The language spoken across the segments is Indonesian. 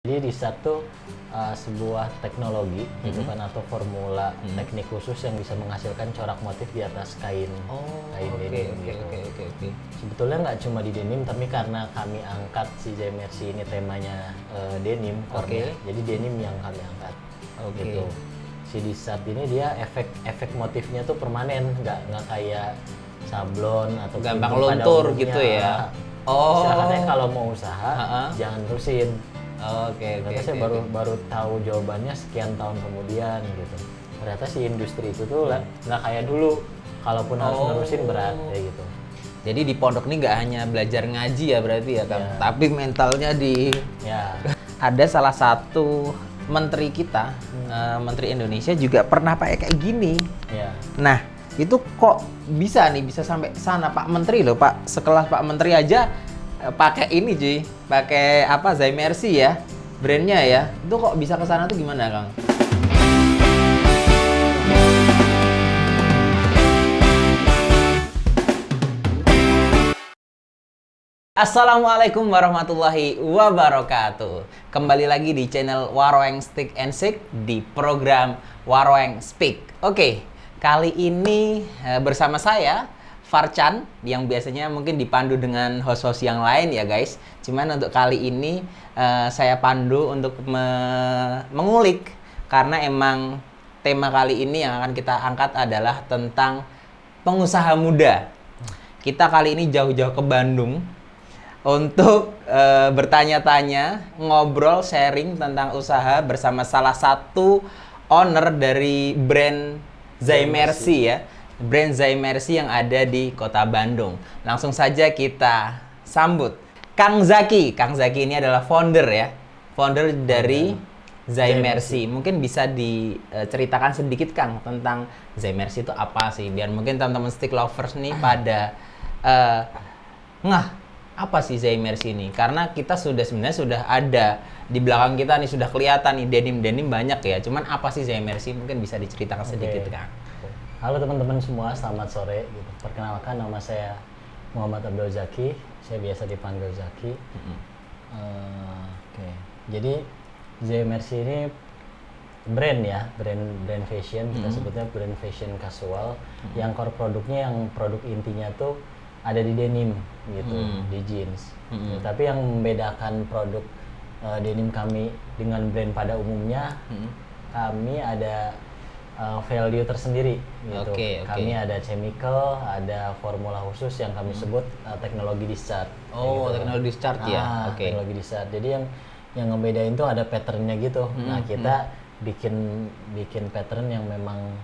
Jadi di satu sebuah teknologi gitu kan atau formula teknik khusus yang bisa menghasilkan corak motif di atas kain denim gitu. Oke. Sebetulnya nggak cuma di denim, tapi karena kami angkat si Zaimersi ini temanya denim, core-nya. Jadi denim yang kami angkat. Gitu. Si Disart ini dia efek motifnya tuh permanen, nggak kayak sablon atau gampang printing pada luntur umumnya. gitu ya. Istilah katanya kalau mau usaha jangan terusin. Ternyata saya baru tahu jawabannya sekian tahun kemudian gitu. Ternyata si industri itu tuh nggak kayak dulu. Kalaupun harus nerusin berat kayak gitu. Jadi di pondok ini nggak hanya belajar ngaji ya berarti ya Kang, tapi mentalnya di ada salah satu menteri kita, menteri Indonesia juga pernah pakai kayak gini. Nah, itu kok bisa sampai sana Pak Menteri loh, Pak. Sekelas Pak Menteri aja pakai ini cuy, pakai apa Zaimersi ya, brandnya ya. Itu kok bisa ke sana tuh gimana Kang? Assalamualaikum warahmatullahi wabarakatuh. Kembali lagi di channel Waroeng Stick and Sick di program Waroeng Speak. Oke, kali ini bersama saya Farchan yang biasanya mungkin dipandu dengan host-host yang lain ya guys. Cuman untuk kali ini saya pandu untuk mengulik karena emang tema kali ini yang akan kita angkat adalah tentang pengusaha muda. Kita kali ini jauh-jauh ke Bandung untuk bertanya-tanya, ngobrol, sharing tentang usaha bersama salah satu owner dari brand Zaimersi ya. Brand Zaimersi yang ada di Kota Bandung. Langsung saja kita sambut Kang Zaki. Kang Zaki ini adalah founder ya. Founder dari Zaimersi. Mungkin bisa diceritakan sedikit Kang tentang Zaimersi itu apa sih? Biar mungkin teman-teman stick lovers nih pada apa sih Zaimersi ini? Karena kita sebenarnya sudah ada di belakang kita nih, sudah kelihatan nih denim banyak ya. Cuman apa sih Zaimersi? Mungkin bisa diceritakan sedikit Kang. Halo teman-teman semua, selamat sore. Perkenalkan, nama saya Muhammad Abdul Zaki. Saya biasa dipanggil Zaki. Jadi Zaimersi ini brand ya, brand fashion. Kita sebutnya brand fashion casual. Yang core produknya, yang produk intinya tuh ada di denim gitu, di jeans. Tapi yang membedakan produk denim kami dengan brand pada umumnya, kami ada value tersendiri gitu. Kami ada chemical, ada formula khusus yang kami sebut teknologi Disart. Teknologi Disart ya. Teknologi Disart. Jadi yang ngebedain tuh ada patternnya gitu. Nah, kita bikin pattern yang memang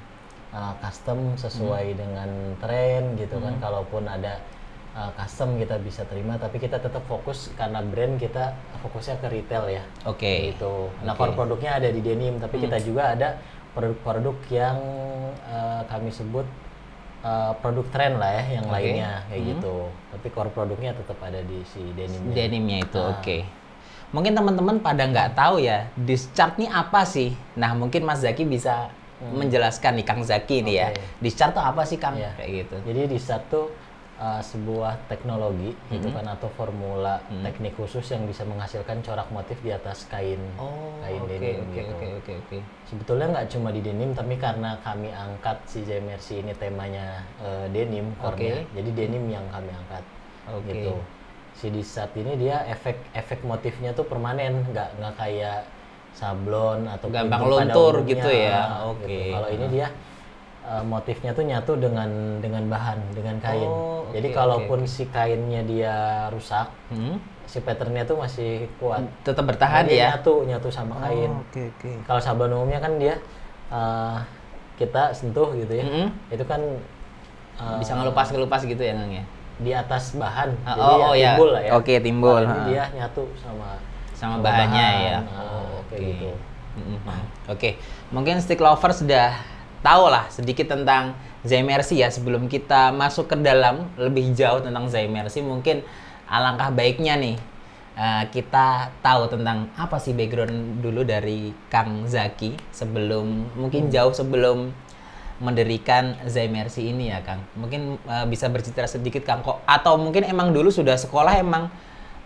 custom sesuai dengan tren gitu kan. Kalaupun ada custom kita bisa terima, tapi kita tetap fokus karena brand kita fokusnya ke retail ya. Gitu. Nah, core produknya ada di denim, tapi kita juga ada produk-produk yang kami sebut produk tren lah ya, yang lainnya kayak gitu. Tapi core produknya tetap ada di si denimnya. Denimnya itu, Mungkin teman-teman pada nggak tahu ya, Disart ini apa sih? Nah, mungkin Mas Zaki bisa menjelaskan nih, Kang Zaki nih ya. Disart itu apa sih Kang? Kayak gitu. Jadi Disart tuh sebuah teknologi gitu kan atau formula teknik khusus yang bisa menghasilkan corak motif di atas kain denim gitu. Sebetulnya nggak cuma di denim, tapi karena kami angkat si Zaimersi ini temanya denim, core-nya. Jadi denim yang kami angkat. Gitu. Si Disart ini dia efek motifnya tuh permanen, nggak kayak sablon atau gampang luntur gitu ya. Gitu. Kalau ini dia motifnya tuh nyatu dengan bahan, dengan kain. Jadi kalaupun si kainnya dia rusak, si patternnya tuh masih kuat. Tetap bertahan ya. Nyatu sama kain. Kalau sablon umumnya kan dia kita sentuh gitu ya. Itu kan bisa ngelupas gitu ya Kang ya. Di atas bahan. Jadi timbul lah ya. Timbul. Ini dia nyatu sama bahannya ya. Gitu. Mungkin stick lover sudah tahu lah sedikit tentang Zaimersi ya. Sebelum kita masuk ke dalam lebih jauh tentang Zaimersi, mungkin alangkah baiknya nih kita tahu tentang apa sih background dulu dari Kang Zaki jauh sebelum mendirikan Zaimersi ini ya Kang. Mungkin bisa bercerita sedikit Kang, atau mungkin emang dulu sudah sekolah emang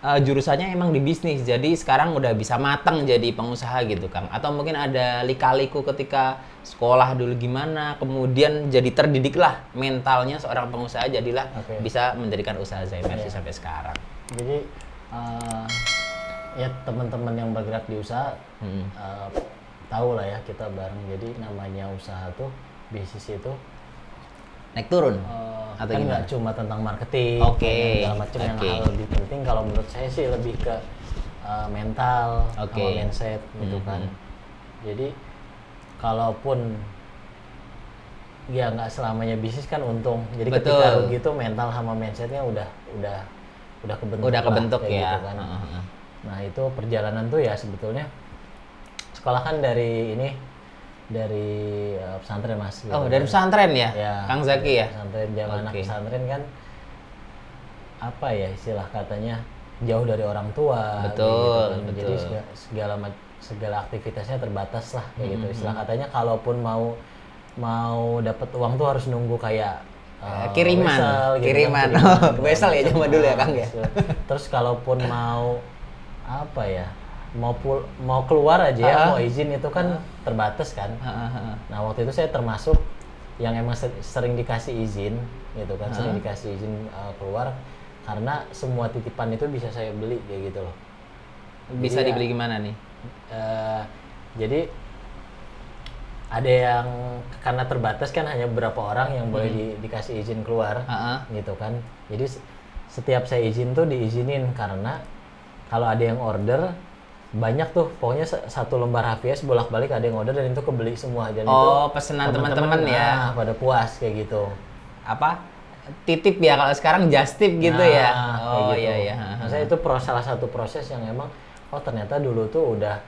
jurusannya emang di bisnis, jadi sekarang udah bisa matang jadi pengusaha gitu Kang? Atau mungkin ada lika-liku ketika sekolah dulu gimana, kemudian jadi terdidik lah mentalnya seorang pengusaha, jadilah bisa mendirikan usaha Zymercy sampai sekarang. Jadi ya teman-teman yang bergerak di usaha tahu lah ya kita bareng. Jadi namanya usaha tuh, bisnis itu Naik turun? Atau kan gimana? nggak cuma tentang marketing, segala macam. Yang hal lebih penting kalau menurut saya sih lebih ke mental sama mindset gitu kan. Jadi kalaupun ya nggak selamanya bisnis kan untung. Jadi ketika rugi itu mental sama mindsetnya udah kebentuk ya. Gitu kan. Nah itu perjalanan tuh ya sebetulnya sekolah kan dari pesantren Mas. Gitu Dari pesantren ya? Kang Zaki ya? Pesantren, zaman anak pesantren kan apa ya istilah katanya jauh dari orang tua. Betul, gitu kan. betul. Jadi segala aktivitasnya terbatas lah kayak gitu. Istilah katanya kalaupun mau dapat uang tuh harus nunggu kayak kiriman. Wesel ya zaman dulu ya Kang ya. Terus kalaupun mau apa ya? Mau keluar aja ya, mau izin itu kan terbatas kan. Nah waktu itu saya termasuk yang emang sering dikasih izin gitu kan, sering dikasih izin keluar karena semua titipan itu bisa saya beli kayak gitu loh. Bisa jadi, dibeli gimana nih? Jadi ada yang karena terbatas kan hanya beberapa orang yang boleh dikasih izin keluar gitu kan. Jadi setiap saya izin tuh diizinin karena kalau ada yang order banyak tuh, pokoknya satu lembar HVS bolak-balik ada yang order dan itu kebeli semua. Dan itu pesanan teman-teman ya. Pada puas kayak gitu. Apa? Titip ya kalau sekarang just tip gitu ya. Gitu. Iya. Maksudnya itu salah satu proses yang emang ternyata dulu tuh udah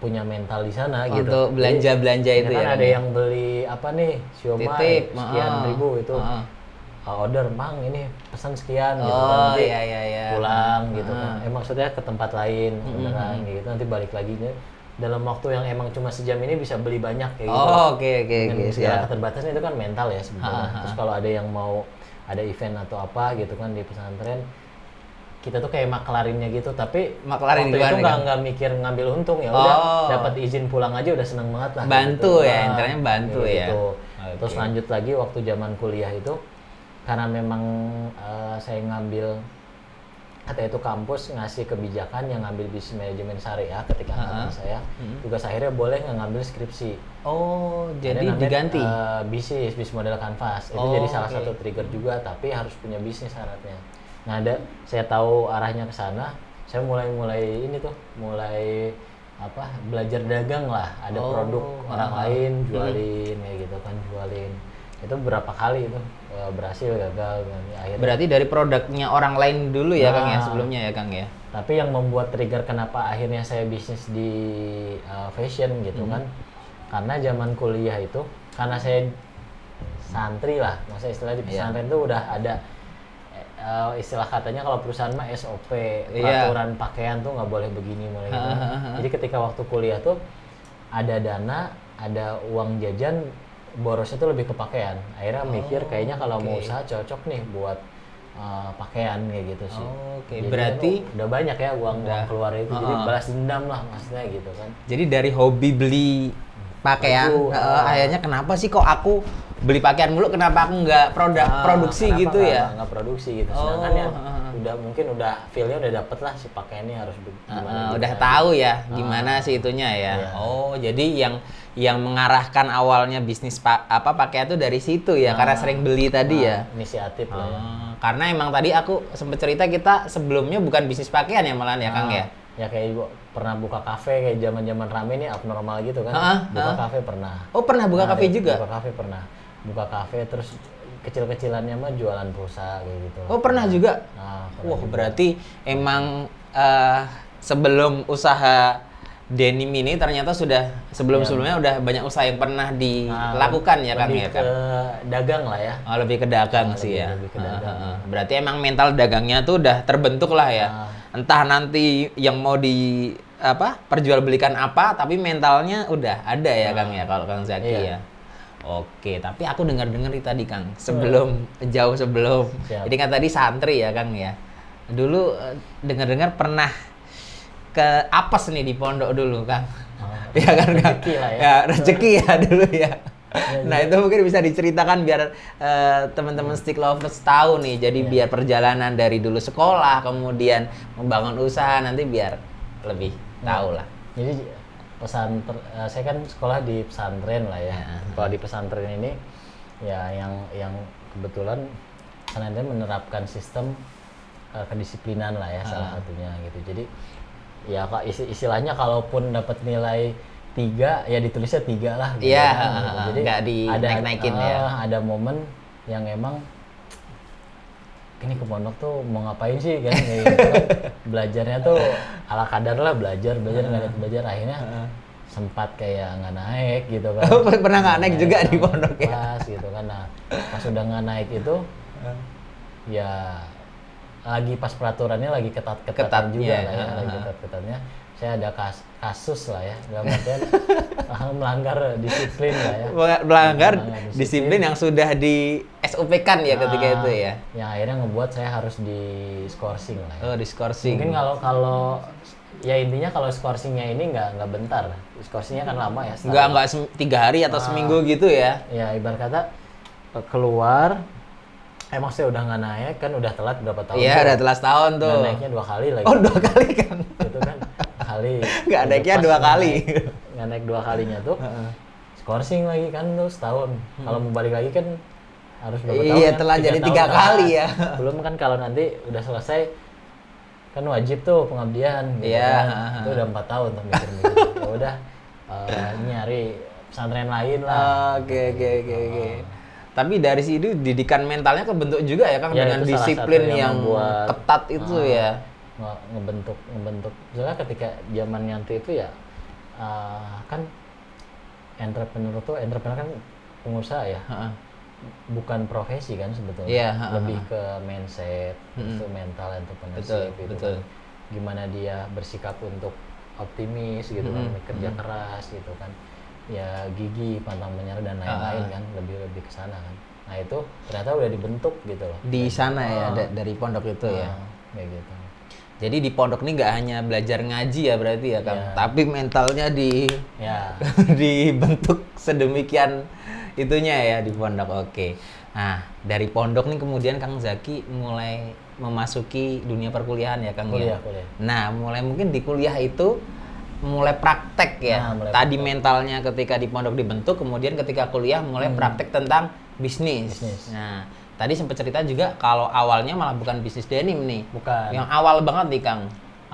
punya mental di sana gitu. Untuk belanja itu kan ya. Ada yang beli apa nih? Siomay sekian ribu itu. Order Bang ini pesan sekian gitu kan, nanti pulang gitu kan, maksudnya ke tempat lain beneran gitu, nanti balik lagi dalam waktu yang emang cuma sejam ini bisa beli banyak kayak gitu. Oke. Segala keterbatasan itu kan mental ya sebetulnya. Terus kalau ada yang mau ada event atau apa gitu kan di pesantren, kita tuh kayak maklarinnya gitu, tapi waktu itu nggak mikir ngambil untung, ya udah dapat izin pulang aja udah seneng banget lah. Bantu gitu. Ya, intinya bantu ya. Gitu. Terus lanjut lagi waktu zaman kuliah itu. Karena memang saya ngambil kata itu kampus ngasih kebijakan yang ngambil bisnis manajemen syariah ketika angkatan saya, tugas akhirnya boleh ngambil skripsi. Jadi diganti bisnis model kanvas itu jadi salah satu trigger juga, tapi harus punya bisnis syaratnya. Nah saya tahu arahnya ke sana, saya mulai belajar dagang lah, ada produk orang lain jualin kayak gitu kan, jualin. Itu berapa kali itu berhasil gagal akhirnya. Berarti dari produknya orang lain dulu ya Kang ya sebelumnya ya Kang ya. Tapi yang membuat trigger kenapa akhirnya saya bisnis di fashion gitu kan, karena zaman kuliah itu karena saya santri lah, maksudnya istilah di pesantren itu udah ada istilah katanya kalau perusahaan mah SOP, peraturan pakaian tuh nggak boleh begini mulai gitu. Jadi ketika waktu kuliah tuh ada dana, ada uang jajan, borosnya tuh lebih ke pakaian. Akhirnya mikir kayaknya kalau mau usaha cocok nih buat pakaian kayak gitu sih. Jadi berarti udah banyak ya uang keluar itu, jadi balas dendam lah maksudnya gitu kan. Jadi dari hobi beli pakaian, akhirnya kenapa sih kok aku beli pakaian mulu, kenapa aku nggak produksi gitu ya? Nggak produksi gitu. Sedangkan ya udah feel-nya udah dapet lah si pakaiannya harus gimana. Udah tahu ya gimana sih itunya ya. Jadi yang mengarahkan awalnya bisnis pakaian itu dari situ ya, karena sering beli tadi ya. Inisiatif lah ya. Karena emang tadi aku sempat cerita kita sebelumnya bukan bisnis pakaian ya malahan ya Kang ya. Ya kayak pernah buka kafe kayak zaman-zaman rame nih abnormal gitu kan. Buka kafe pernah. Pernah buka kafe juga? Buka kafe pernah. Buka kafe terus kecil-kecilannya mah jualan pulsa kayak gitu. Pernah juga? Wah juga. Berarti emang sebelum usaha denim ini ternyata sudah sebelumnya udah banyak usaha yang pernah dilakukan ya Kang ya kan? Lebih ke dagang lah ya. Lebih ke dagang sih ya. Lebih ke dagang. Berarti emang mental dagangnya tuh udah terbentuk lah ya. Entah nanti yang mau perjualbelikan apa, tapi mentalnya udah ada ya Kang ya kalau Kang Zaki ya. Oke, tapi aku dengar tadi Kang, jauh sebelum. Jadi kan tadi santri ya Kang ya. Dulu dengar-dengar pernah ke apes nih di pondok dulu, Kang. Ya kan, Kang? Rezeki lah ya. Ya, rezeki ya dulu ya. Ya, Nah, itu mungkin bisa diceritakan biar teman-teman stick lovers tahu nih. Jadi biar perjalanan dari dulu sekolah, kemudian membangun usaha, nanti biar lebih tahu lah. Jadi saya kan sekolah di pesantren lah ya. Kalau di pesantren ini ya yang kebetulan pesantren menerapkan sistem kedisiplinan lah ya, salah satunya gitu. Jadi ya istilahnya kalaupun dapat nilai 3 ya ditulisnya 3 lah gitu. Iya, Gitu. Jadi nggak dinaik-naikin ya. Ada momen yang emang ini ke pondok tuh mau ngapain sih kan, kayak gitu kan. Belajarnya tuh ala kadar lah, belajar belajar akhirnya sempat kayak nggak naik gitu kan. Pernah nggak naik juga di pondok ya? Pas gitu kan. Nah, pas udah nggak naik itu ya lagi pas peraturannya lagi ketat juga lah ya, lagi ketat-ketatnya. Saya ada kasus lah ya, dalam artian melanggar disiplin lah ya. Melanggar disiplin yang sudah di SOP-kan ya ketika itu ya. Yang akhirnya ngebuat saya harus di skorsing lah ya. Oh, di skorsing. Mungkin kalau ya intinya kalau skorsingnya ini nggak bentar. Skorsingnya kan lama ya. Nggak 3 hari atau seminggu gitu ya. Ya ibarat kata keluar, emang saya udah nggak naik kan, udah telat berapa tahun. Iya, udah telat tahun tuh. Dan naiknya 2 kali lagi. Oh, 2 kali kan? Itu kan kali. Nggak naiknya 2 kali. Nggak naik 2 kalinya tuh. Skorsing lagi kan tuh setahun. Kalau mau balik lagi kan harus berapa tahun. Iya, kan? telah jadi 3 kali ya. Belum kan kalau nanti udah selesai kan wajib tuh pengabdian gitu Iya, kan. Itu udah 4 tahun tuh mikir-mikir. Ya udah nyari pesantren lain lah. Oke. Tapi dari situ didikan mentalnya kebentuk juga ya, Kang, Ya, dengan itu salah disiplin satu yang membuat, ketat itu ya. ngebentuk. Soalnya ketika zaman nyanti itu ya kan entrepreneur kan pengusaha ya. Bukan profesi kan sebetulnya. Iya, lebih ke mindset, itu mental entrepreneurship itu betul. kan. Gimana dia bersikap untuk optimis gitu kan, kerja keras gitu kan. Ya gigih, pantang menyerah dan lain-lain kan, lebih ke sana kan. Nah, itu ternyata udah dibentuk gitu loh. Di sana ya, dari pondok itu ya. Kayak gitu. Jadi di pondok ini nggak hanya belajar ngaji ya berarti ya, Kang, tapi mentalnya Ya. dibentuk sedemikian itunya ya di pondok. Oke. Nah, dari pondok nih kemudian Kang Zaki mulai memasuki dunia perkuliahan ya, Kang ya. Kuliah. Nah, mulai mungkin di kuliah itu mulai praktek ya. Tadi mentalnya ketika di pondok dibentuk, kemudian ketika kuliah mulai praktek tentang bisnis. Nah, tadi sempat cerita juga kalau awalnya malah bukan bisnis denim nih. Bukan. Yang awal banget nih, Kang.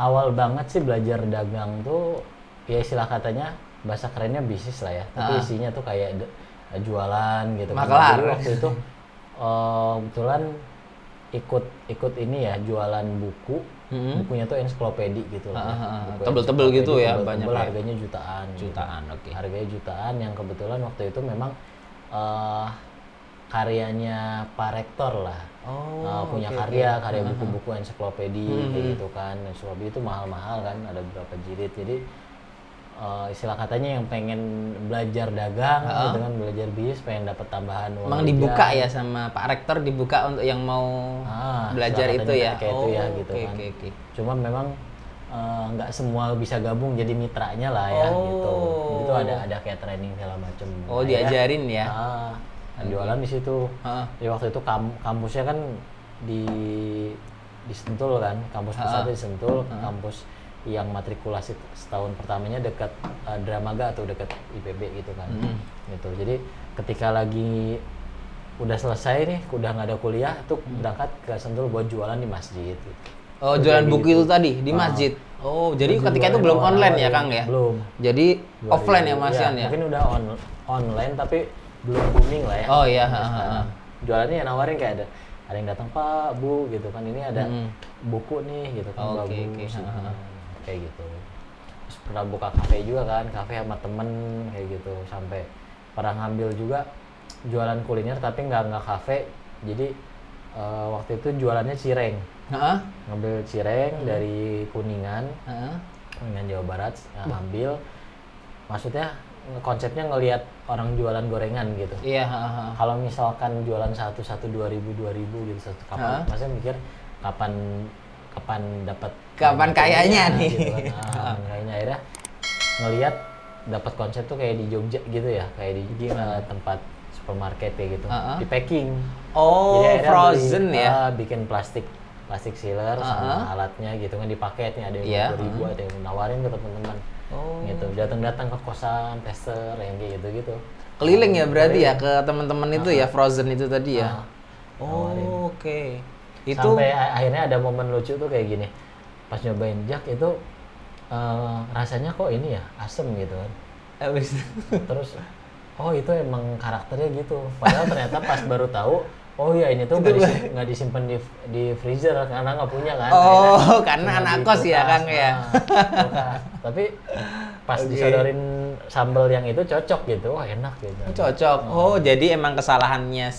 Awal banget sih belajar dagang tuh ya istilah katanya bahasa kerennya bisnis lah ya. Tapi isinya tuh kayak jualan gitu. Maklar. Jadi waktu itu kebetulan ikut ini ya, jualan buku. Bukunya tuh ensiklopedi gitu loh. Tebel-tebel gitu ya, banyak ya. Harganya jutaan. Oke. Harganya jutaan, yang kebetulan waktu itu memang karyanya Pak Rektor lah. Punya karya buku-buku ensiklopedi kayak gitu kan. Ensiklopedi itu mahal-mahal kan, ada beberapa jilid. Jadi istilah katanya yang pengen belajar dagang gitu kan, belajar bisnis, pengen dapat tambahan uang. Emang dibuka ya sama Pak Rektor, dibuka untuk yang mau belajar itu ya. Kayak itu ya gitu kan. Oke. Cuma memang nggak semua bisa gabung jadi mitranya lah ya gitu. Itu ada kayak training segala macem. Oh, diajarin ya. Jualan di situ. Di waktu itu kampusnya kan di Sentul kan, kampus pusatnya di Sentul, kampus yang matrikulasi setahun pertamanya dekat Dramaga atau dekat IPB gitu kan. Gitu. Jadi ketika lagi udah selesai nih, udah nggak ada kuliah, tuh berangkat ke Sentul buat jualan di masjid. Oh, jualan buku itu tadi di masjid. Oh, jadi ketika itu belum online ya, Kang ya? Belum. Jadi offline ya Mas Yan ya? Mungkin udah online tapi belum booming lah ya. Oh iya. Jualannya yang nawarin kayak ada yang datang, Pak, Bu gitu kan, ini ada buku nih gitu kan, bagus. Gitu. Kayak gitu. Terus pernah buka kafe juga kan, kafe sama temen kayak gitu, sampai pernah ngambil juga jualan kuliner tapi nggak kafe. Jadi waktu itu jualannya cireng. Ngambil cireng dari Kuningan, Kuningan Jawa Barat, ngambil. Maksudnya konsepnya ngelihat orang jualan gorengan gitu. Iya. Kalau misalkan jualan 2.000 gitu satu kapan, maksudnya mikir kapan kapan dapat kayaknya nih. gitu kan. Kayaknya akhirnya ngelihat dapat konsep tuh kayak di Jogja gitu ya, kayak di tempat supermarket kayak gitu, di packing. Oh, jadi frozen beli, ya. Bikin plastik sealer sama alatnya gitu kan, di paketnya ada yang 20.000, ada yang nawarin ke teman-teman. Gitu, datang ke kosan, tester yang kayak gitu-gitu. Keliling ya berarti ya ke teman-teman itu ya, frozen itu tadi ya. Oke. Itu sampai akhirnya ada momen lucu tuh kayak gini. Pas nyobain Jak itu rasanya kok ini ya asem gitu kan. Terus oh itu emang karakternya gitu. Padahal ternyata pas baru tahu, oh ya ini tuh nggak disimpan di freezer karena nggak punya kan. Oh, karena anak kos ya Kang ya. Tapi pas disodorin sambal yang itu cocok gitu, wah enak gitu. Cocok. Oh, jadi emang kesalahannya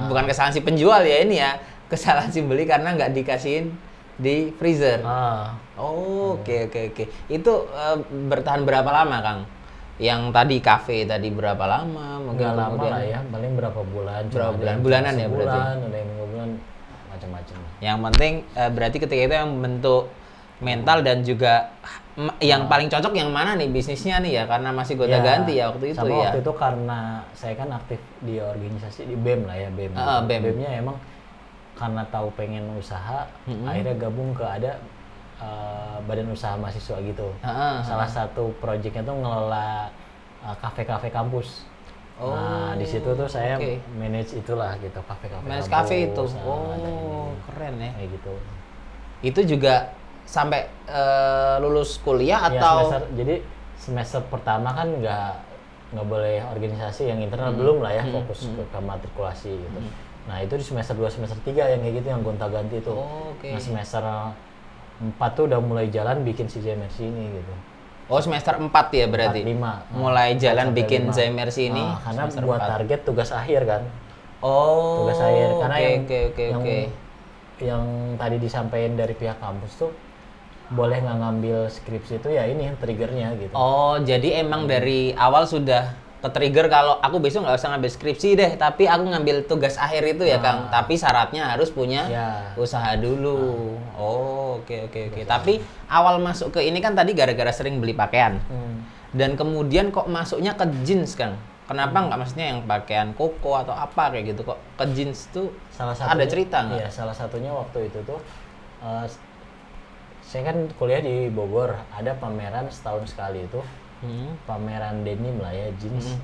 bukan kesalahan si penjual ya ini ya, kesalahan si beli karena nggak dikasihin di freezer. Oke. Itu bertahan berapa lama Kang? Yang tadi kafe tadi berapa lama? Mungkin nggak lama lah ya, paling berapa bulan. Bulanan ya berarti. Ada yang 5 bulan, macam-macam. Yang penting berarti ketika itu yang bentuk mental dan juga yang paling cocok yang mana nih bisnisnya nih ya, karena masih gonta-ganti ya waktu itu sama ya. Waktu itu karena saya kan aktif di organisasi di BEM lah ya, BEM. BEM-nya emang karena tahu pengen usaha, akhirnya gabung ke ada badan usaha mahasiswa gitu. Salah satu proyeknya tuh ngelola kafe-kafe kampus. Nah di situ tuh saya manage itulah gitu, kafe-kafe. Manage kampus, kafe itu. Keren ya. Kayak gitu. Itu juga sampai lulus kuliah atau? Jadi semester pertama kan nggak boleh organisasi yang internal, belum lah ya, fokus ke matrikulasi gitu. Nah itu di semester 2 semester 3 yang kayak gitu, yang gonta-ganti tuh. Nah semester 4 tuh udah mulai jalan bikin si JMRC ini gitu. Oh semester 4 ya berarti? 4, 5. Mulai jalan bikin JMRC ini? Karena buat target tugas akhir kan. Tugas akhir. Karena yang tadi disampaikan dari pihak kampus tuh, boleh nggak ngambil skripsi itu ya ini triggernya gitu. Oh jadi emang dari awal sudah ke-trigger kalau aku besok nggak usah ngambil skripsi deh, tapi aku ngambil tugas akhir itu ya Kang. Tapi syaratnya harus punya usaha dulu. Oke. Tapi awal masuk ke ini kan tadi gara-gara sering beli pakaian. Dan kemudian kok masuknya ke jeans Kang? Kenapa nggak maksudnya yang pakaian koko atau apa kayak gitu, kok ke jeans tuh? Ada cerita nggak? Iya, salah satunya waktu itu tuh saya kan kuliah di Bogor, ada pameran setahun sekali itu. Pameran denim lah ya, jeans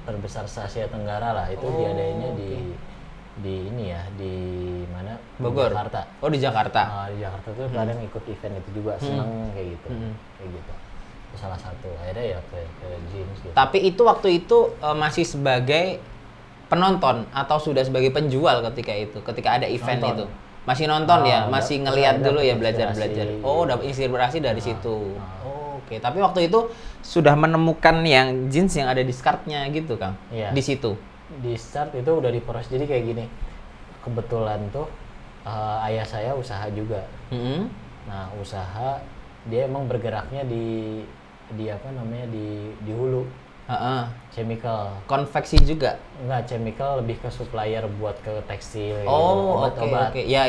terbesar se Asia Tenggara lah, itu diadainnya di ini ya, di mana? Bogor. Di Jakarta. Di Jakarta. Di Jakarta tuh kadang ikut event itu juga, seneng kayak gitu. Kayak gitu. Itu salah satu. Akhirnya ya ke jeans gitu. Tapi itu waktu itu masih sebagai penonton atau sudah sebagai penjual ketika ada event itu? Masih nonton ya, masih ngelihat dulu ya, belajar-belajar. Dapat inspirasi dari situ. Oke, tapi waktu itu sudah menemukan yang jeans yang ada di skirtnya gitu Kang? Iya. Di situ? Di start itu udah diproses, jadi kayak gini. Kebetulan tuh ayah saya usaha juga. Nah usaha, dia emang bergeraknya di apa namanya, di hulu. Chemical. Konveksi juga? Enggak, chemical lebih ke supplier buat ke tekstil, obat-obat. Iya.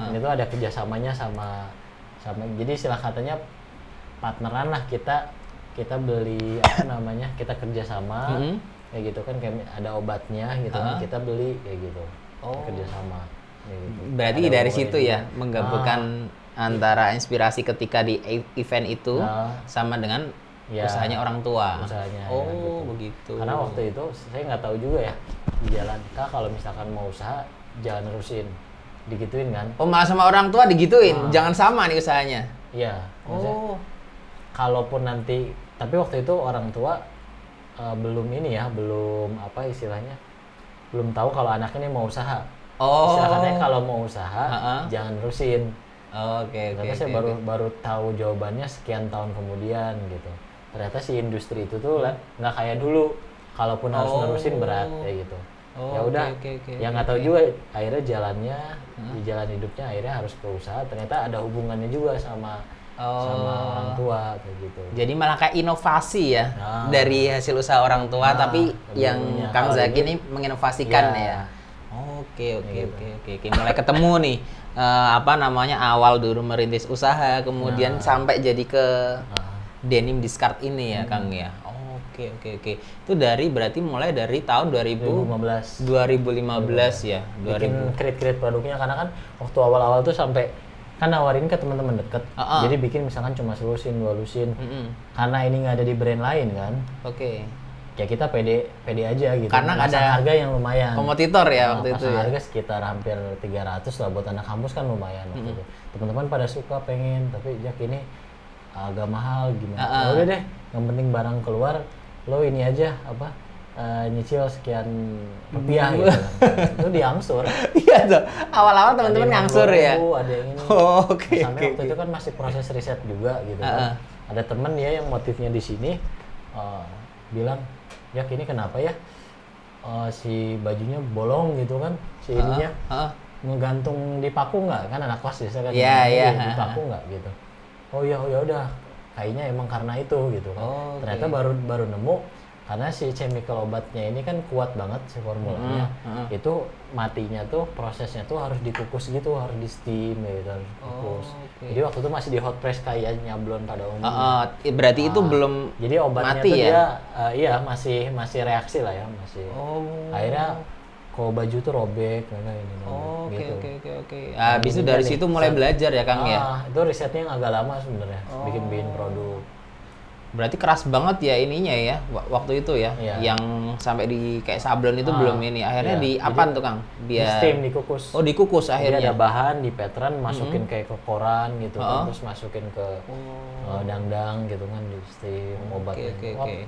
Ini tuh ada kerjasamanya sama jadi istilah katanya partneran lah, kita beli apa namanya, kita kerjasama kayak gitu kan, kayak ada obatnya gitu kan, kita beli kayak gitu, kerjasama kayak gitu. Berarti ada dari situ ya menggabungkan antara inspirasi ketika di event itu sama dengan usahanya orang tua. Usahanya. Begitu. Karena waktu itu saya nggak tahu juga ya di jalan, kalau misalkan mau usaha jangan nerusin, digituin kan. Malah sama orang tua digituin, jangan sama nih usahanya. Iya. Kalaupun nanti, tapi waktu itu orang tua belum ini ya, belum apa istilahnya, belum tahu kalau anaknya ini mau usaha. Istilahnya kalau mau usaha jangan nerusin. Ternyata saya baru tahu jawabannya sekian tahun kemudian gitu. Ternyata si industri itu tuh nggak kayak dulu. Kalaupun harus nerusin berat kayak gitu. Ya udah, yang nggak tahu juga akhirnya jalannya di jalan hidupnya akhirnya harus ke usaha. Ternyata ada hubungannya juga sama orang tua kayak gitu. Jadi malah kayak inovasi ya dari hasil usaha orang tua, tapi yang Kang Zaki ini menginovasikan ya. Oke, oke, gitu. oke. Mulai ketemu nih apa namanya awal dulu merintis usaha, kemudian sampai jadi ke denim discard ini ya, Kang ya. Oke, oke, oke. Itu berarti mulai dari tahun 2015 ya. bikin create produknya, karena kan waktu awal-awal tuh sampai kan nawarin ke teman-teman deket, jadi bikin misalkan cuma selusin, 2 lusin, karena ini nggak ada di brand lain kan. Oke. Ya kita pede aja gitu. Karena pasang ada harga yang lumayan. Kompetitor ya waktu itu pasang ya. harga sekitar hampir 300 lah, buat anak kampus kan lumayan waktu itu. Teman-teman pada suka, pengen, tapi Jak ini agak mahal gimana. Ya udah deh, yang penting barang keluar, lo ini aja apa nyicil sekian rupiah gitu kan. Itu diangsur. Iya tuh. Awal-awal teman-teman Ada yang ngangsur ya. 50.000, ada yang ini. Oke, Sampai waktu itu kan masih proses riset juga gitu kan. Ada temen ya yang motifnya di sini bilang, "Ya ini kenapa ya si bajunya bolong gitu kan, si ininya ngegantung di paku nggak?" Kan anak kelas biasa kan, di paku nggak gitu. Oh ya udah, kayaknya emang karena itu gitu kan. Ternyata baru nemu, karena si chemical obatnya ini kan kuat banget si formulanya. Itu matinya tuh, prosesnya tuh harus dikukus gitu, harus di steam gitu, harus dikukus. Jadi waktu itu masih di hot press kayak nyablon pada umumnya. Berarti itu belum Jadi obatnya mati tuh ya? dia iya masih reaksi lah ya, masih. Akhirnya kok baju tuh robek kayak ini gitu. Oke. Habis itu dari situ mulai belajar ya, Kang ya. Itu risetnya yang agak lama sebenarnya, bikin produk. Berarti keras banget ya ininya ya waktu itu ya. Iya. Yang sampai di kayak sablon itu belum ini. Akhirnya di apa tuh, Kang? Di steam, dikukus. Oh, dikukus Jadi akhirnya. ada bahan di pattern, masukin kayak ke koran gitu kan, terus masukin ke dangdang gitu kan, di steam obatnya.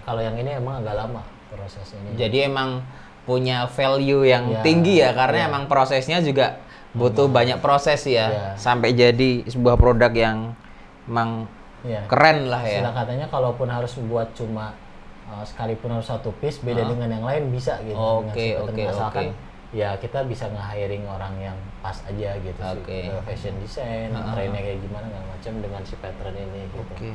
Kalau yang ini emang agak lama prosesnya ini. Jadi emang punya value yang tinggi ya, karena emang prosesnya juga butuh banyak proses ya, sampai jadi sebuah produk yang emang keren lah ya. Istilah katanya kalaupun harus buat cuma sekalipun harus satu piece, beda dengan yang lain bisa gitu. Oke. Asalkan ya kita bisa nge-hiring orang yang pas aja gitu sih. Fashion design, trennya kayak gimana nggak macam dengan si pattern ini gitu.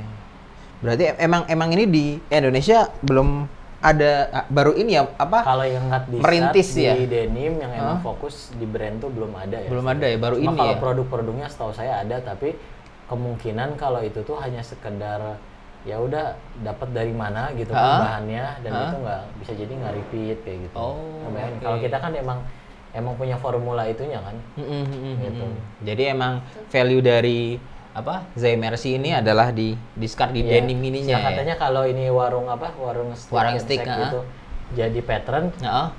Berarti emang ini di Indonesia belum ada, baru ini ya apa? Kalau yang nggak merintis di ya? denim yang emang fokus di brand tuh belum ada ya. Belum ada ya, baru Cuma ini kalau ya. produk-produknya setahu saya ada, tapi kemungkinan kalau itu tuh hanya sekedar ya udah dapat dari mana gitu kan bahannya, dan itu nggak bisa jadi nggak repeat kayak gitu. Kalau kita kan emang punya formula itunya kan. Gitu. Jadi emang value dari apa Zai Mercy ini adalah di discard di denim ininya. Katanya kalau ini warung stick gitu, jadi pattern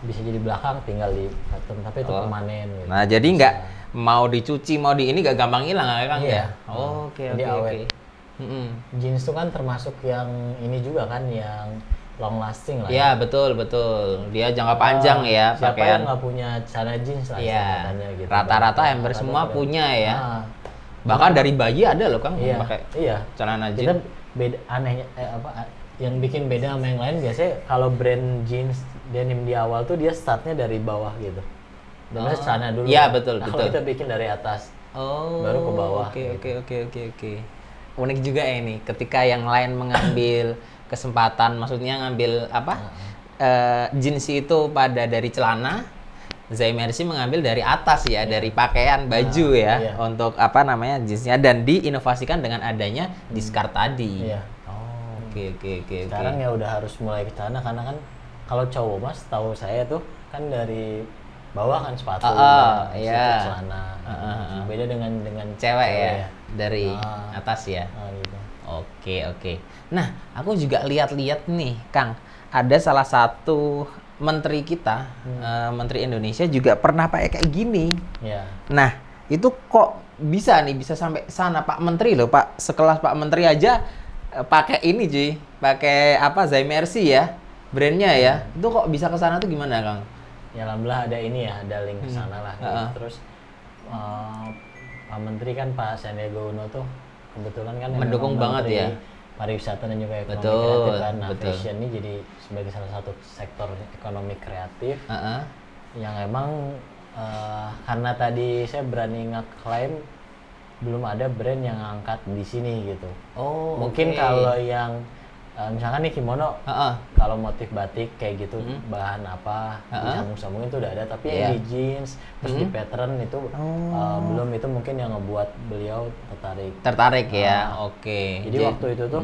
bisa jadi belakang tinggal di pattern, tapi itu permanen gitu. Nah, jadi nggak mau dicuci mau di ini nggak gampang hilang ya, Kang ya. Oke. Jeans itu kan termasuk yang ini juga kan, yang long lasting lah. Iya, betul. Dia jangka panjang ya siapa pakaian. yang nggak punya celana jeans lah katanya gitu. Rata-rata hampir semua punya ya. Bahkan dari bayi ada loh, Kang, yang pakai celana jeans. Kita beda, anehnya yang bikin beda sama yang lain, biasanya kalau brand jeans denim di awal tuh dia startnya dari bawah gitu. Dan celana dulu. Iya, betul. Kalau kita bikin dari atas. Baru ke bawah. Oke. Unik juga ya ini, ketika yang lain mengambil kesempatan, maksudnya ngambil apa? Jeans itu pada dari celana, Zai Mercy mengambil dari atas ya, dari pakaian baju untuk apa namanya jeansnya, dan diinovasikan dengan adanya discard tadi. Oke. Sekarang ya udah harus mulai ke sana, karena kan kalau cowok mas tahu saya tuh kan dari bawah kan sepatu, celana. Beda dengan cewek ya, dari atas ya. Gitu. Oke. Nah, aku juga lihat-lihat nih, Kang, ada salah satu menteri kita, menteri Indonesia juga pernah pakai kayak gini. Nah, itu kok bisa sampai sana, Pak Menteri loh, Pak, sekelas Pak Menteri aja pakai ini cuy, pakai apa Zai Mercy ya, brandnya ya. Itu kok bisa ke sana tuh gimana, Kang? Ya alhamdulillah ada ini ya, ada link ke sana lah. Terus Pak Menteri kan Pak Sandiaga Uno tuh kebetulan kan mendukung banget ya pariwisata dan juga ekonomi kreatif kan. Nah, fashion ini jadi sebagai salah satu sektor ekonomi kreatif yang emang karena tadi saya berani ngeklaim belum ada brand yang angkat di sini gitu. Mungkin kalau yang misalkan nih kimono, Heeh. kalau motif batik kayak gitu bahan apa disambung-sambungin itu udah ada, tapi yang di jeans terus di pattern itu belum, itu mungkin yang ngebuat beliau Tertarik ya. Oke. jadi waktu itu tuh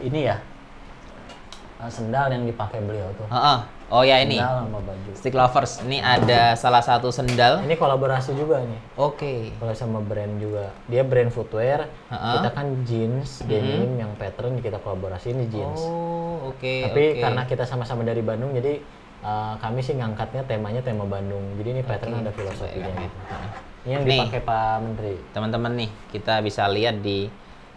ini ya sendal yang dipakai beliau tuh. Heeh. Oh ya, ini Sendal sama baju. Stick Lovers. Ini ada salah satu sendal. Ini kolaborasi juga nih. Oke. Kalau sama brand juga. Dia brand footwear. Kita kan jeans, denim yang pattern kita kolaborasi ini jeans. Oh, oke. Tapi karena kita sama-sama dari Bandung, jadi kami sih ngangkatnya temanya tema Bandung. Jadi ini pattern ada filosofinya gitu. Ini yang dipakai Pak Menteri. Teman-teman nih, kita bisa lihat di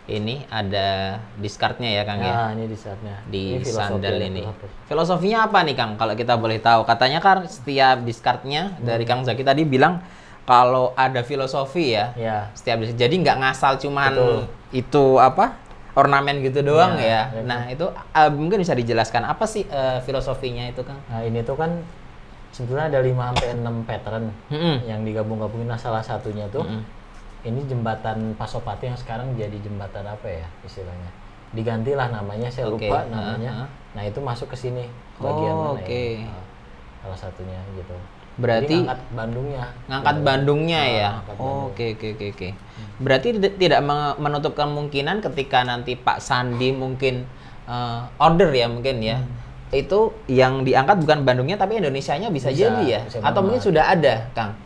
ini ada discardnya ya Kang ya. Nah, ini discardnya. Di Ini filosofi sandal ada ini. filosofi. Filosofinya apa nih Kang? Kalau kita boleh tahu, katanya kan setiap discardnya dari Kang Zaki tadi bilang kalau ada filosofi ya. Ya. Setiap jadi nggak ngasal cuman Betul. itu apa ornamen gitu doang Ya, ya. Nah itu mungkin bisa dijelaskan apa sih filosofinya itu Kang? Nah, ini tuh kan sebetulnya ada 5-6 pattern yang digabung-gabungin. Nah, salah satunya tuh ini jembatan Pasopati yang sekarang jadi jembatan apa ya istilahnya? Digantilah namanya, saya lupa namanya. Nah, itu masuk ke sini bagian mana ya? Salah satunya gitu. Berarti jadi ngangkat Bandungnya. Ngangkat Bandungnya ya. Ngangkat Bandung. Oke. Berarti tidak menutup kemungkinan ketika nanti Pak Sandi mungkin order ya mungkin ya. Itu yang diangkat bukan Bandungnya tapi Indonesianya bisa jadi ya. Bisa Atau mungkin sudah ada, Kang.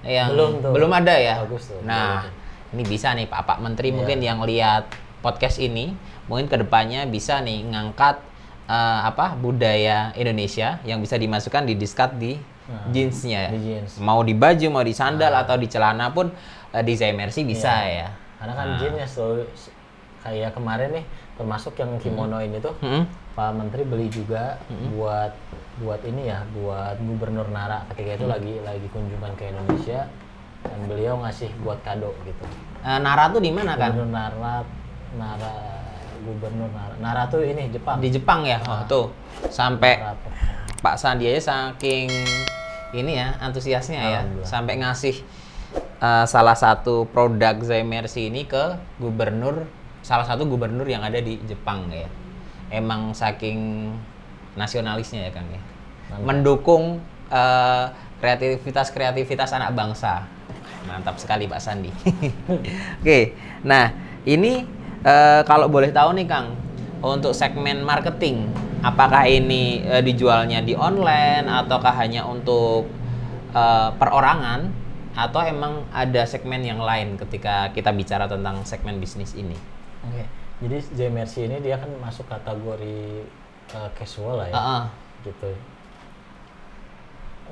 Yang belum ada ya. Bagus tuh. Nah, ini bisa nih Pak Menteri mungkin yang lihat podcast ini, mungkin kedepannya bisa nih ngangkat budaya Indonesia yang bisa dimasukkan di discard di jeansnya. Di jeans. Mau di baju, mau di sandal atau di celana pun desain Mercy bisa ya. Karena kan jeansnya selalu kayak kemarin nih, termasuk yang kimono ini tuh Pak Menteri beli juga buat ini ya, buat Gubernur Nara ketika itu lagi kunjungan ke Indonesia, dan beliau ngasih buat kado gitu. Nara tuh di mana kan? Nara tuh ini Jepang. Di Jepang ya. Oh tuh sampai Pak Sandi aja saking ini ya antusiasnya ya, sampai ngasih salah satu produk Zai Mercy ini ke salah satu gubernur yang ada di Jepang ya. Emang saking nasionalisnya ya Kang ya. Mendukung kreativitas anak bangsa. Mantap sekali Pak Sandi. Oke. Nah, ini kalau boleh tahu nih Kang, untuk segmen marketing, apakah ini dijualnya di online ataukah hanya untuk perorangan atau emang ada segmen yang lain ketika kita bicara tentang segmen bisnis ini? Oke. Jadi Zai Mercy ini dia kan masuk kategori casual lah ya. Gitu.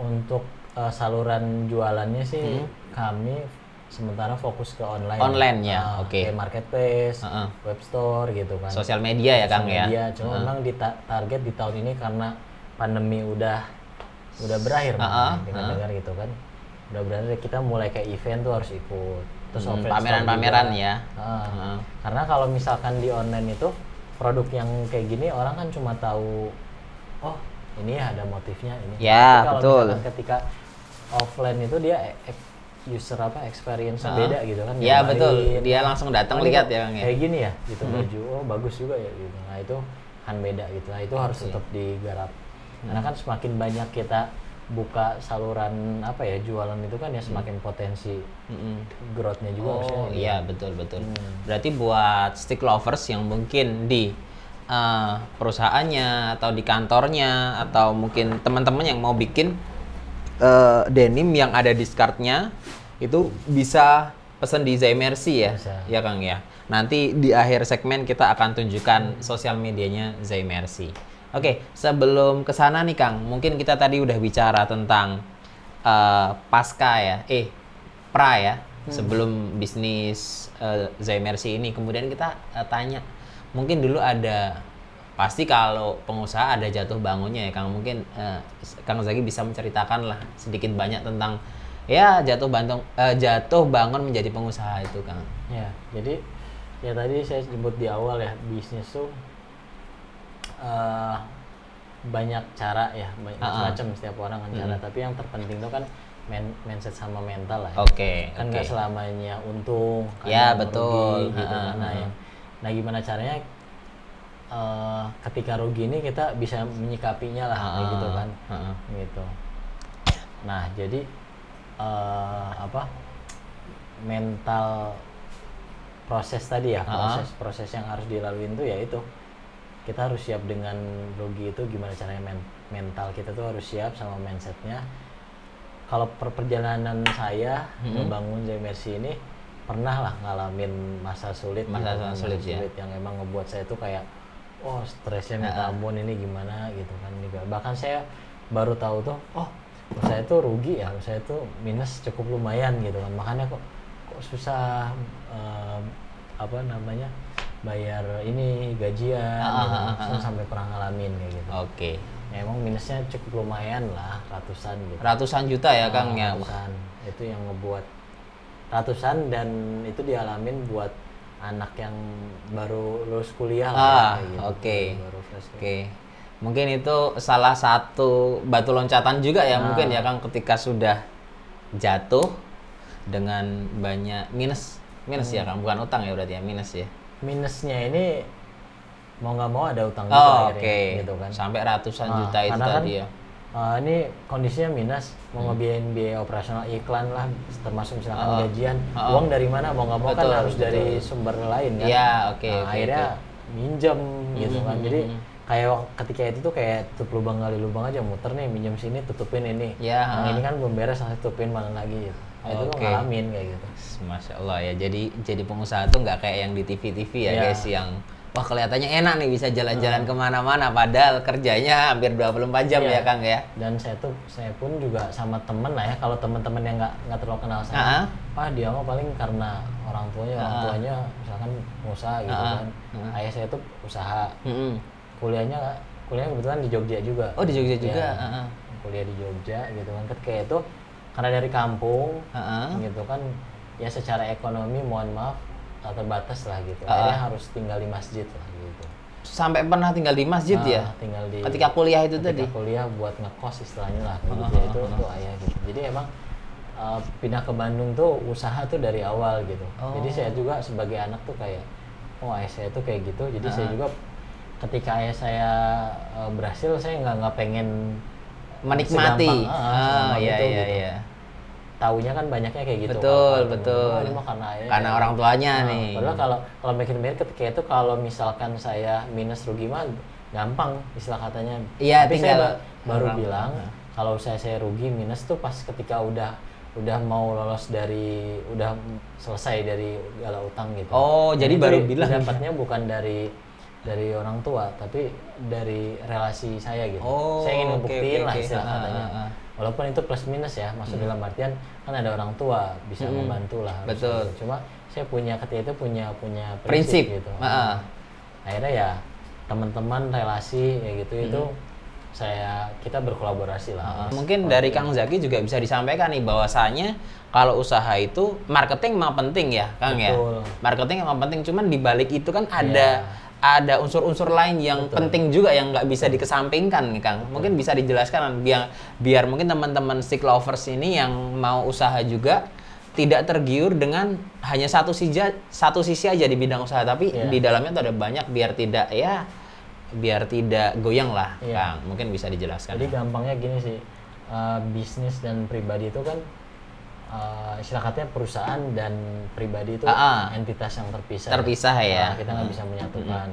Untuk saluran jualannya sih kami sementara fokus ke online. Online ya, oke. Kayak marketplace, web store gitu kan. Sosial media ya Kang ya. Media, cuma memang target di tahun ini karena pandemi udah berakhir dengar gitu kan. Udah berakhir, kita mulai kayak event tuh harus ikut. Terus pameran-pameran ya. Karena kalau misalkan di online itu produk yang kayak gini orang kan cuma tahu oh ini ya ada motifnya ini. Ya, kalau betul. misalkan ketika offline itu dia user experience beda gitu kan. Ya betul, dia langsung datang lihat ya Kang ya. Kayak gini ya gitu baju, oh bagus juga ya gitu. Nah itu kan beda gitu. Nah itu harus tetap digarap. Karena kan semakin banyak kita buka saluran jualan itu kan ya semakin potensi growth-nya juga harusnya. Oh iya betul. Berarti buat stick lovers yang mungkin di perusahaannya atau di kantornya atau mungkin teman-teman yang mau bikin denim yang ada discardnya itu bisa pesan di Zai Mercy ya, ya Kang ya. Nanti di akhir segmen kita akan tunjukkan sosial medianya Zai Mercy. Oke, sebelum ke sana nih Kang, mungkin kita tadi udah bicara tentang pasca ya, pra ya, sebelum bisnis Zai Mercy ini. Kemudian kita tanya, mungkin dulu ada, pasti kalau pengusaha ada jatuh bangunnya ya Kang. Mungkin Kang Zaki bisa menceritakan lah sedikit banyak tentang ya jatuh bangun menjadi pengusaha itu Kang. Ya, jadi ya tadi saya sebut di awal ya, bisnis tuh banyak cara ya, macam-macam setiap orang kan cara, tapi yang terpenting itu kan mindset sama mental lah ya. Kan nggak selamanya untung kan, ya betul rugi, gitu kan. Nah gimana caranya ketika rugi ini kita bisa menyikapinya lah kayak gitu kan. Gitu. Nah, jadi mental proses tadi ya, proses yang harus dilalui itu ya itu. Kita harus siap dengan rugi itu, gimana caranya mental kita tuh harus siap sama mindsetnya. Kalau perjalanan saya membangun Zemercy ini pernah lah ngalamin masa sulit yang emang ngebuat saya tuh kayak stresnya minta ampun, ini gimana gitu kan juga. Bahkan saya baru tahu tuh saya tuh rugi ya, saya tuh minus cukup lumayan gitu kan. Makanya kok susah bayar ini gajian gitu. Sampai pernah ngalamin kayak gitu. Oke. Ya, emang minusnya cukup lumayan lah, ratusan gitu. Ratusan juta ya Kang ya. Ratusan. Itu yang ngebuat ratusan, dan itu dialamin buat anak yang baru lulus kuliah lah kayak gitu. Oke. Mungkin itu salah satu batu loncatan juga ya mungkin ya Kang, ketika sudah jatuh dengan banyak minus ya Kang, bukan utang ya berarti ya, minus ya. Minusnya ini mau nggak mau ada utang juga akhirnya, gitu kan. Sampai ratusan juta itu tadi ya. Ini kondisinya minus, mau ngebiayain biaya operasional iklan lah, termasuk misalkan gajian, uang dari mana mau nggak mau kan harus dari sumber lain kan. Iya, akhirnya minjem gitu kan. Jadi kayak ketika itu tuh kayak tutup lubang gali lubang aja, muter nih, minjem sini tutupin ini. Ini kan belum beres, langsung tutupin mana lagi gitu. Itu tuh ngalamin kayak gitu. Masya Allah ya, jadi pengusaha tuh nggak kayak yang di TV-TV ya guys, yang wah kelihatannya enak nih bisa jalan-jalan kemana-mana, padahal kerjanya hampir 24 jam ya Kang ya. Dan saya pun juga sama temen lah ya, kalau teman-teman yang nggak terlalu kenal saya, dia mah paling karena orang tuanya misalkan usaha gitu kan. Ayah saya tuh usaha, kuliahnya kebetulan di Jogja juga. Oh di Jogja juga. Kuliah di Jogja gitu kan. Kayak itu karena dari kampung gitu kan, ya secara ekonomi mohon maaf terbatas lah gitu. Akhirnya harus tinggal di masjid lah gitu. Sampai pernah tinggal di masjid ya? Tinggal di ketika kuliah itu tadi? Ketika kuliah buat ngekos istilahnya lah gitu. Itu ayah gitu. Jadi emang pindah ke Bandung tuh usaha tuh dari awal gitu. Jadi saya juga sebagai anak tuh kayak ayah saya tuh kayak gitu. Jadi saya juga ketika ayah saya berhasil, saya nggak pengen menikmati. Iya. Taunya kan banyaknya kayak gitu. Betul. Karena orang tuanya nih. Padahal kalau mikir-mikir ketika itu, kalau misalkan saya minus rugi mah gampang istilah katanya. Iya, tapi saya baru bilang kalau saya rugi minus tuh pas ketika udah mau lolos udah selesai dari segala utang gitu. Jadi baru bilang dapatnya bukan dari orang tua, tapi dari relasi saya gitu. Saya ingin ngebuktiin lah istilah katanya. Walaupun itu plus minus ya, maksud dalam artian kan ada orang tua bisa membantu lah. Betul. Cuma saya ketika itu punya prinsip gitu. Akhirnya ya teman-teman relasi kayak gitu itu kita berkolaborasi lah. Mungkin dari Kang Zaki juga bisa disampaikan nih bahwasanya kalau usaha itu marketing memang penting ya Kang. Betul. Ya. Marketing memang penting, cuman di balik itu kan ada unsur-unsur lain yang penting juga yang nggak bisa dikesampingkan nih Kang. Mungkin bisa dijelaskan biar mungkin teman-teman stick lovers ini yang mau usaha juga tidak tergiur dengan hanya satu sisi aja di bidang usaha, tapi di dalamnya tuh ada banyak, biar tidak goyang lah Kang. Mungkin bisa dijelaskan. Jadi gampangnya gini sih, bisnis dan pribadi itu kan istilah katanya perusahaan dan pribadi itu entitas yang terpisah ya. Kita nggak bisa menyatukan.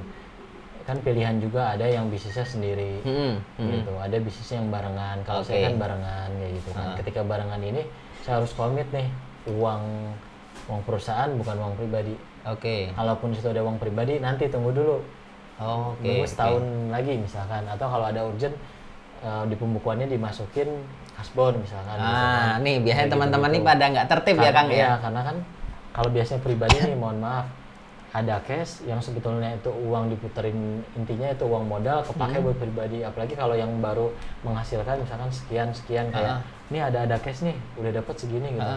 Kan pilihan juga, ada yang bisnisnya sendiri gitu, ada bisnisnya yang barengan. Kalau saya kan barengan kayak gitu kan. Ketika barengan ini saya harus komit nih, uang perusahaan bukan uang pribadi. Kalaupun situ ada uang pribadi, nanti tunggu dulu. Tunggu setahun lagi misalkan, atau kalau ada urgent di pembukuannya dimasukin kasbon misalkan. Nih biasanya teman-teman nih pada nggak tertib ya Kang ya? Iya, karena kan kalau biasanya pribadi nih, mohon maaf, ada cash yang sebetulnya itu uang diputerin, intinya itu uang modal kepake buat pribadi. Apalagi kalau yang baru menghasilkan misalkan sekian kayak ini ada cash nih, udah dapat segini gitu.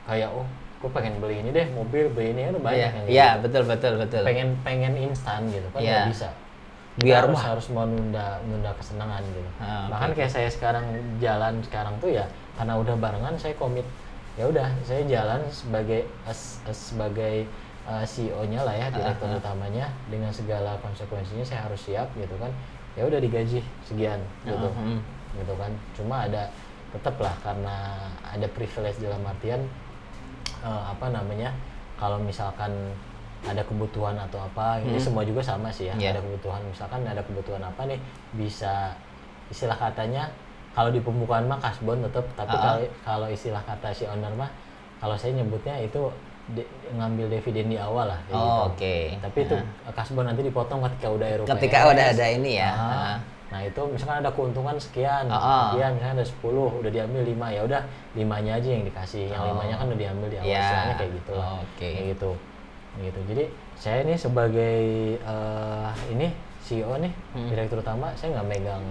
Kayak gue pengen beli ini deh, mobil, beli ini, udah banyak yang gitu. Iya, betul. Pengen instan gitu kan, nggak bisa. Biar harus menunda kesenangan gitu. Bahkan kayak saya jalan sekarang tuh ya karena udah barengan, saya komit. Ya udah, saya jalan sebagai CEO-nya lah ya, direktur utamanya, dengan segala konsekuensinya saya harus siap gitu kan. Ya udah digaji sekian gitu. Gitu kan. Cuma ada tetap lah, karena ada privilege dalam artian kalau misalkan ada kebutuhan atau apa, ini semua juga sama sih ya. Ada kebutuhan, misalkan ada kebutuhan apa nih, bisa istilah katanya kalau di pembukaan mah kasbon tetap, tapi kalau istilah kata si owner mah, kalau saya nyebutnya itu ngambil dividen di awal lah. Tapi itu kasbon nanti dipotong ketika udah RUPS. Ketika udah ada ini ya. Nah itu misalkan ada keuntungan sekian, misalnya ada 10, udah diambil 5, ya udah 5-nya aja yang dikasih, yang 5-nya kan udah diambil di awal, istilahnya kayak gitu lah. Kayak gitu. Jadi saya nih sebagai CEO nih, direktur utama, saya nggak megang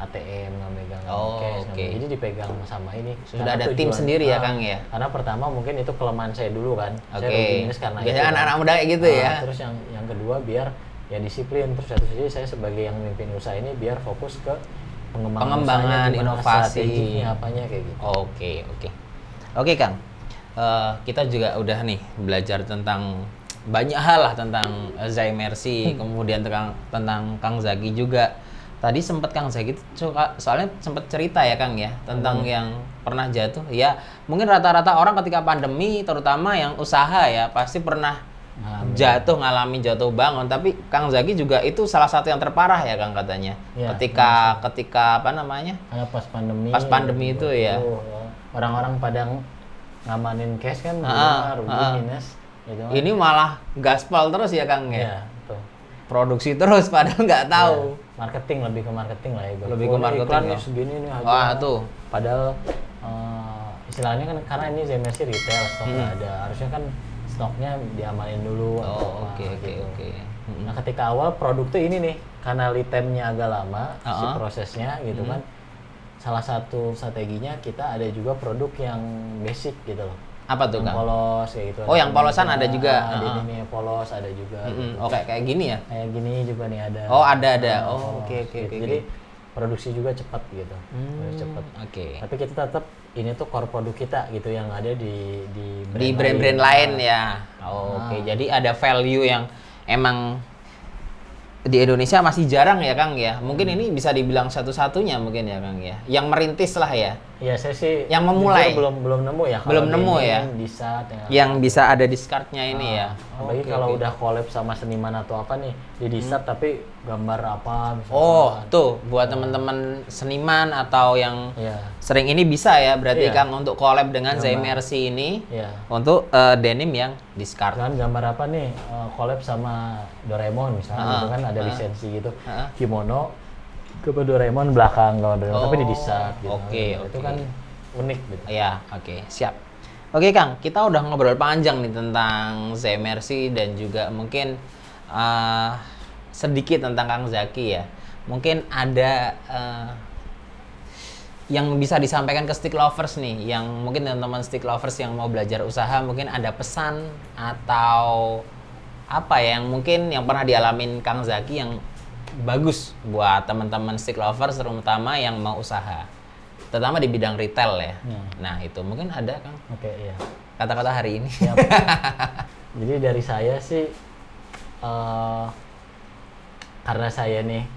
ATM, nggak megang cash, jadi dipegang sama ini. Sudah ada tim sendiri ya Kang ya? Karena pertama mungkin itu kelemahan saya dulu kan, saya rugi minus karena biasanya anak-anak muda kayak gitu ya. Terus yang kedua biar ya disiplin, terus satu sisi saya sebagai yang memimpin usaha ini biar fokus ke pengembangan inovasi, strateginya apanya kayak gitu. Oke Kang, kita juga udah nih belajar tentang banyak hal lah tentang Zaimersi, kemudian tentang Kang Zaki juga. Tadi sempat Kang Zaki soalnya sempat cerita ya Kang ya tentang yang pernah jatuh. Ya mungkin rata-rata orang ketika pandemi, terutama yang usaha ya, pasti pernah ngalamin jatuh bangun. Tapi Kang Zaki juga itu salah satu yang terparah ya Kang katanya. Ya, ketika apa namanya? Karena pas pandemi itu ya. Orang-orang pada ngamanin cash kan, rugi minus. Gitu. Ini malah gaspol terus ya Kang ya. Iya, betul. Produksi terus padahal nggak tahu. Lebih ke marketing lah ya. Lebih ke marketing ya. Segini nih tuh. Padahal istilahnya kan karena ini Zaimersi retail, stoknya ada. Harusnya kan stoknya diamalin dulu. Oke. Nah ketika awal produk tuh ini nih, karena lead time-nya agak lama si prosesnya gitu kan, salah satu strateginya kita ada juga produk yang basic gitu loh. Apa tuh Kang? Polos kayak gitu. Yang polosan ada juga. Ini polos ada juga. Gitu. Kayak gini ya? Kayak gini juga nih ada. Ada. Oke. Jadi produksi juga cepat gitu. Cepat. Tapi kita tetap ini tuh core produk kita gitu yang ada di brand-brand lain ya. Jadi ada value yang emang di Indonesia masih jarang ya Kang ya. Mungkin ini bisa dibilang satu-satunya mungkin ya Kang ya. Yang merintis lah ya. Iya, saya sih yang memulai belum nemu ya. Belum nemu ya. Yang bisa ada discardnya ini ya. Apalagi kalau udah collab sama seniman atau apa nih di discard tapi gambar apa misalkan. Tuh buat teman-teman seniman atau yang sering ini bisa ya berarti Kang untuk collab dengan Zaimersi ini untuk denim yang discard. Kan gambar apa nih collab sama Doraemon misalnya gitu kan ada lisensi gitu. Kimono ke Doraemon belakang tapi di discard gitu. Itu kan unik gitu. Iya, siap. Kang, kita udah ngobrol panjang nih tentang Zaimersi dan juga mungkin sedikit tentang Kang Zaki ya. Mungkin ada yang bisa disampaikan ke stick lovers nih, yang mungkin teman-teman stick lovers yang mau belajar usaha, mungkin ada pesan atau apa ya yang mungkin yang pernah dialamin Kang Zaki yang bagus buat teman-teman stick lovers terutama yang mau usaha, terutama di bidang retail ya. Nah itu mungkin ada Kang. Kata-kata hari ini. Jadi dari saya sih karena saya nih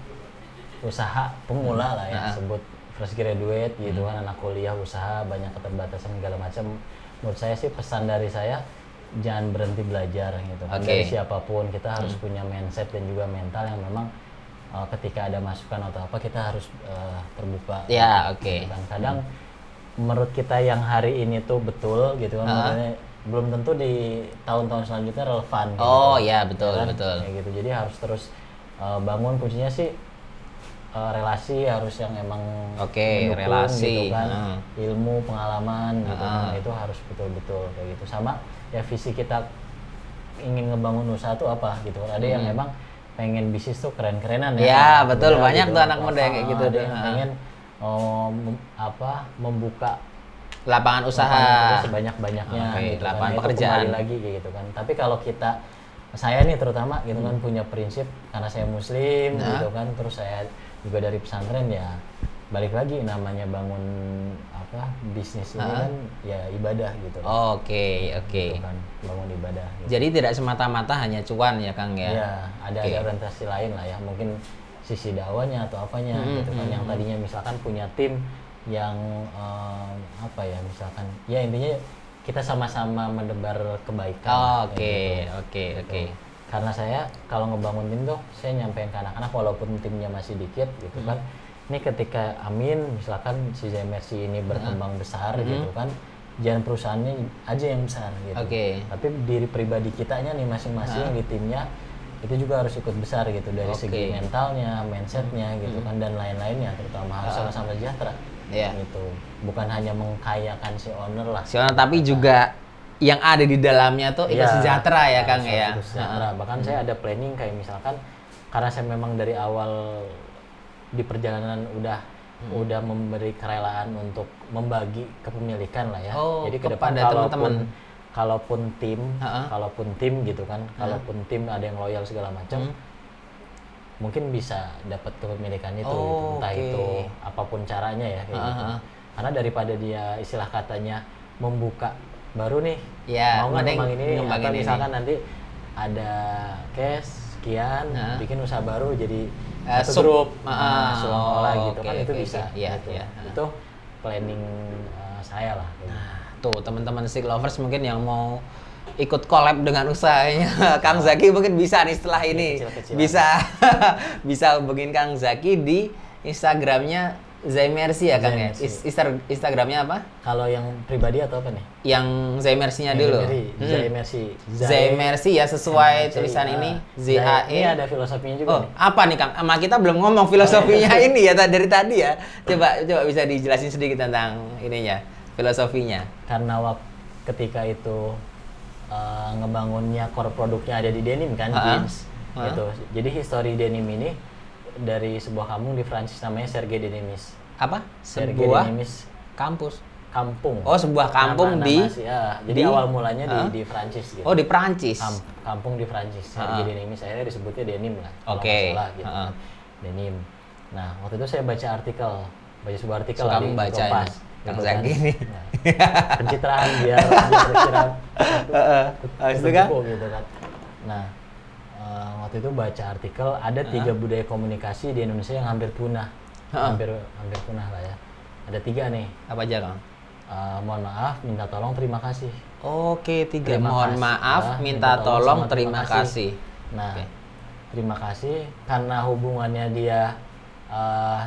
usaha pemula lah ya, sebut fresh graduate gitu kan, anak kuliah usaha banyak keterbatasan segala macam. Menurut saya sih pesan dari saya jangan berhenti belajar gitu. Dari siapapun kita harus punya mindset dan juga mental yang memang ketika ada masukan atau apa kita harus terbuka. Gitu kan. Kadang menurut kita yang hari ini tuh betul gitu kan, belum tentu di tahun-tahun selanjutnya relevan. Betul. Kayak gitu. Jadi harus terus bangun, kuncinya sih relasi harus yang emang mendukung, relasi gitu kan. Ilmu, pengalaman gitu kan, itu harus betul-betul kayak gitu. Sama ya visi kita ingin ngebangun usaha tuh apa gitu kan. Ada yang memang pengen bisnis tuh keren-kerenan ya. Betul, banyak tuh anak muda kayak gitu deh. Pengen membuka lapangan usaha sebanyak-banyaknya gitu lapangan kan. pekerjaan Kembali lagi gitu kan. Tapi kalau saya nih terutama gitu kan punya prinsip, karena saya muslim gitu kan, terus saya juga dari pesantren ya, balik lagi namanya bangun apa bisnis ini kan ya ibadah gitu. Oke. Gitu kan, bangun ibadah gitu. Jadi tidak semata-mata hanya cuan ya Kang ya. Iya, ada orientasi lain lah ya, mungkin sisi dakwanya atau apanya gitu kan, yang tadinya misalkan punya tim yang apa ya, misalkan ya intinya kita sama-sama menebar kebaikan. Oke. Karena saya kalau ngebangun tim tuh saya nyampein ke anak-anak walaupun timnya masih dikit gitu kan. Ini ketika Amin misalkan si Zemersi ini berkembang besar gitu kan, jangan perusahaannya aja yang besar gitu. Tapi diri pribadi kitanya nih masing-masing di timnya itu juga harus ikut besar gitu, dari segi mentalnya, mindsetnya gitu kan, dan lain-lainnya, terutama harus sama-sama sejahtera. Gitu. Bukan hanya mengkayakan si owner lah. Tapi juga yang ada di dalamnya tuh ikut sejahtera ya Kang ya. Sejahtera. Bahkan saya ada planning kayak misalkan karena saya memang dari awal di perjalanan udah memberi kerelaan untuk membagi kepemilikan lah ya. Jadi ke depan kalaupun tim gitu kan, kalaupun tim ada yang loyal segala macam, mungkin bisa dapat kepemilikan itu, gitu. Entah itu apapun caranya ya kayak gitu. Karena daripada dia istilah katanya membuka baru nih, mau nggak ngembang ini, atau misalkan nanti ada cash sekian, bikin usaha baru jadi satu grup, gitu kan, itu bisa. Gitu. Itu planning saya lah. Tuh teman-teman stick lovers mungkin yang mau ikut collab dengan usahanya Kang Zaki mungkin bisa nih setelah ini bisa hubungin Kang Zaki di Instagramnya Zemersi ya Kang ya. Instagramnya apa? Kalau yang pribadi atau apa nih? Yang Zemersinya dulu. Zemersi ya, sesuai tulisan ini ZAE. Ini ada filosofinya juga. Nih. Apa nih Kang? Sama kita belum ngomong filosofinya ini ya dari tadi ya. Coba bisa dijelasin sedikit tentang ininya, filosofinya. Karena ketika itu ngebangunnya core produknya ada di denim kan, jeans gitu. Jadi history denim ini dari sebuah kampung di Prancis namanya Serge Denimis. Apa? Serge Sebuah Denimis. Kampung. Oh, sebuah kampung jadi awal mulanya di Prancis gitu. Oh, di Prancis. Kampung di Prancis. Serge Denimis, akhirnya disebutnya denim lah. Salah gitu. Denim. Nah, waktu itu saya baca sebuah artikel di Kompas. Kang Zaki nih. Pencitraan biar kira-kira itu kan gitu kan. Nah, waktu itu baca artikel ada 3 budaya komunikasi di Indonesia yang hampir punah. Hampir punah lah ya. Ada 3 nih. Apa aja Kang? Mohon maaf, minta tolong, terima kasih. Oke, 3. Mohon maaf, minta tolong, terima kasih. Nah, terima kasih karena hubungannya dia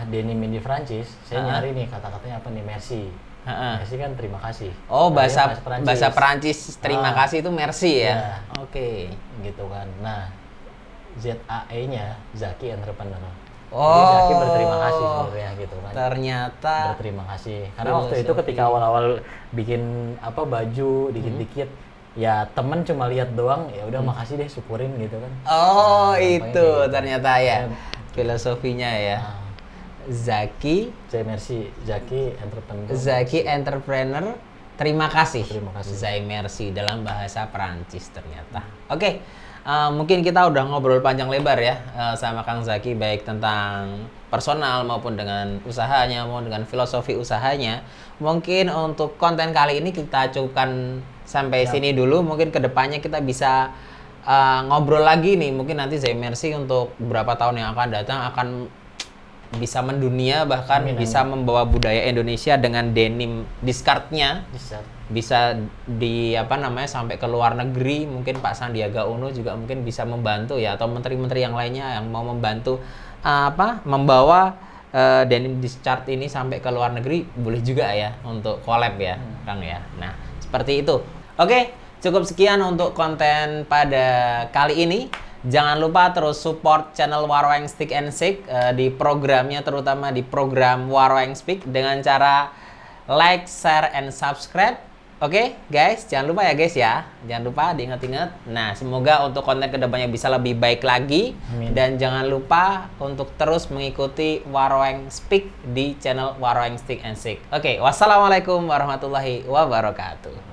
denim di Prancis. Saya nyari nih kata-katanya apa nih, merci. Merci kan terima kasih. Oh, bahasa Prancis terima kasih itu merci ya. Oke. Gitu kan. Nah, ZAE-nya Zaki Entrepreneur. Oh. Jadi Zaki berterima kasih sebenarnya gitu kan. Ternyata berterima kasih. Karena waktu itu ketika awal-awal bikin baju dikit-dikit, ya temen cuma lihat doang, ya udah makasih deh, syukurin gitu kan. Oh, itu gitu. Ternyata ya filosofinya ya. Zaki Entrepreneur. Terima kasih. Zemersi dalam bahasa Perancis ternyata. Oke. Mungkin kita udah ngobrol panjang lebar ya sama Kang Zaki, baik tentang personal maupun dengan usahanya, maupun dengan filosofi usahanya. Mungkin untuk konten kali ini kita cukupkan sampai sini dulu. Mungkin kedepannya kita bisa ngobrol lagi nih. Mungkin nanti Zemersi untuk beberapa tahun yang akan datang akan bisa mendunia, bahkan bisa membawa budaya Indonesia dengan denim discardnya. Bisa sampai ke luar negeri. Mungkin Pak Sandiaga Uno juga mungkin bisa membantu ya, atau menteri-menteri yang lainnya yang mau membantu membawa denim discard ini sampai ke luar negeri, boleh juga ya untuk collab ya Kang ya. Nah, seperti itu. Oke, cukup sekian untuk konten pada kali ini. Jangan lupa terus support channel Waroeng Stick and Shake di programnya, terutama di program Waroeng Speak dengan cara like, share, and subscribe. Oke, guys, jangan lupa ya guys ya. Jangan lupa diingat-ingat. Nah, semoga untuk konten kedepannya bisa lebih baik lagi. Amin. Dan jangan lupa untuk terus mengikuti Waroeng Speak di channel Waroeng Stick and Shake. Oke, wassalamualaikum warahmatullahi wabarakatuh.